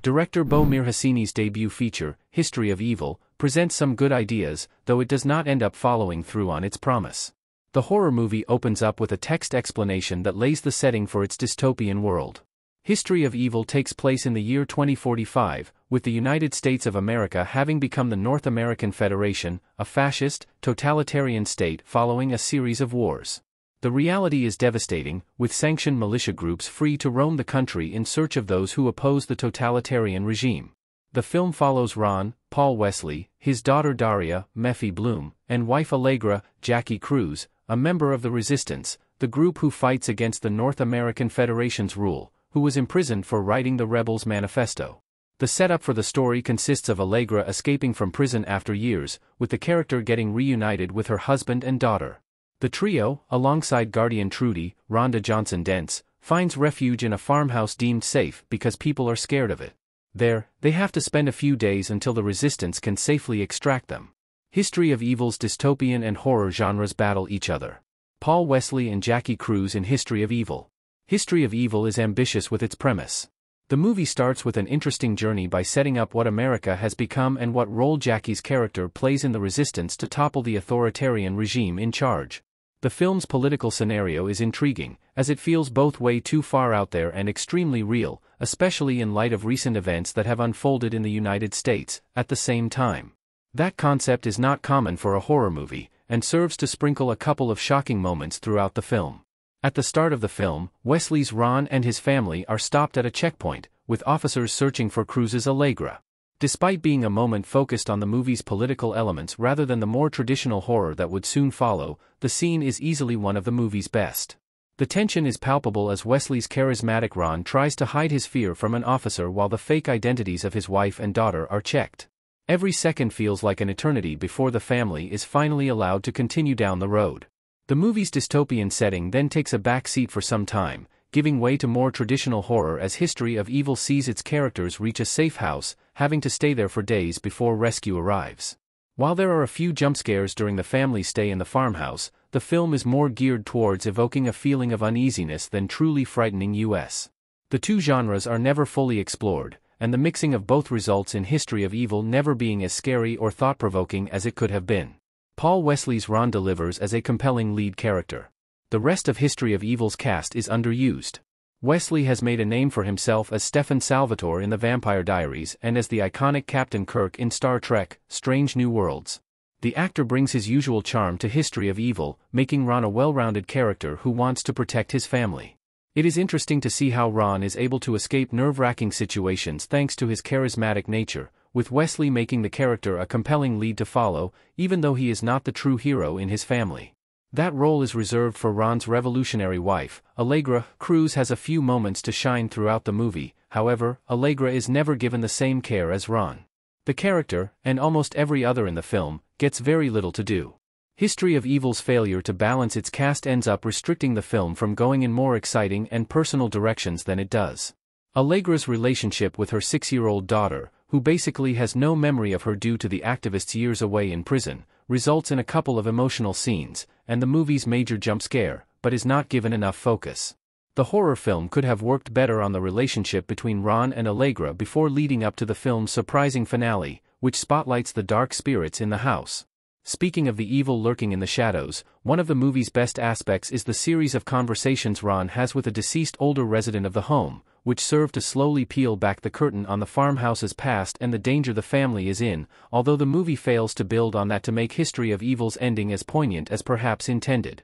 Director Bo Mirhasini's debut feature, History of Evil, presents some good ideas, though it does not end up following through on its promise. The horror movie opens up with a text explanation that lays the setting for its dystopian world. History of Evil takes place in the year 2045, with the United States of America having become the North American Federation, a fascist, totalitarian state following a series of wars. The reality is devastating, with sanctioned militia groups free to roam the country in search of those who oppose the totalitarian regime. The film follows Ron, Paul Wesley, his daughter Daria, Mephi Bloom, and wife Allegra, Jackie Cruz, a member of the Resistance, the group who fights against the North American Federation's rule, who was imprisoned for writing the Rebels' Manifesto. The setup for the story consists of Allegra escaping from prison after years, with the character getting reunited with her husband and daughter. The trio, alongside guardian Trudy, Rhonda Johnson Dents, finds refuge in a farmhouse deemed safe because people are scared of it. There, they have to spend a few days until the Resistance can safely extract them. History of Evil's dystopian and horror genres battle each other. Paul Wesley and Jackie Cruz in History of Evil. History of Evil is ambitious with its premise. The movie starts with an interesting journey by setting up what America has become and what role Jackie's character plays in the resistance to topple the authoritarian regime in charge. The film's political scenario is intriguing, as it feels both way too far out there and extremely real, especially in light of recent events that have unfolded in the United States, at the same time. That concept is not common for a horror movie, and serves to sprinkle a couple of shocking moments throughout the film. At the start of the film, Wesley's Ron and his family are stopped at a checkpoint, with officers searching for Cruz's Allegra. Despite being a moment focused on the movie's political elements rather than the more traditional horror that would soon follow, the scene is easily one of the movie's best. The tension is palpable as Wesley's charismatic Ron tries to hide his fear from an officer while the fake identities of his wife and daughter are checked. Every second feels like an eternity before the family is finally allowed to continue down the road. The movie's dystopian setting then takes a back seat for some time, giving way to more traditional horror as History of Evil sees its characters reach a safe house, having to stay there for days before rescue arrives. While there are a few jump scares during the family's stay in the farmhouse, the film is more geared towards evoking a feeling of uneasiness than truly frightening us. The two genres are never fully explored, and the mixing of both results in History of Evil never being as scary or thought-provoking as it could have been. Paul Wesley's Ron delivers as a compelling lead character. The rest of History of Evil's cast is underused. Wesley has made a name for himself as Stefan Salvatore in The Vampire Diaries and as the iconic Captain Kirk in Star Trek: Strange New Worlds. The actor brings his usual charm to History of Evil, making Ron a well-rounded character who wants to protect his family. It is interesting to see how Ron is able to escape nerve-wracking situations thanks to his charismatic nature, with Wesley making the character a compelling lead to follow, even though he is not the true hero in his family. That role is reserved for Ron's revolutionary wife, Allegra. Cruz has a few moments to shine throughout the movie, however, Allegra is never given the same care as Ron. The character, and almost every other in the film, gets very little to do. History of Evil's failure to balance its cast ends up restricting the film from going in more exciting and personal directions than it does. Allegra's relationship with her 6-year-old daughter, who basically has no memory of her due to the activist's years away in prison, results in a couple of emotional scenes, and the movie's major jump scare, but is not given enough focus. The horror film could have worked better on the relationship between Ron and Allegra before leading up to the film's surprising finale, which spotlights the dark spirits in the house. Speaking of the evil lurking in the shadows, one of the movie's best aspects is the series of conversations Ron has with a deceased older resident of the home, which serve to slowly peel back the curtain on the farmhouse's past and the danger the family is in, although the movie fails to build on that to make History of Evil's ending as poignant as perhaps intended.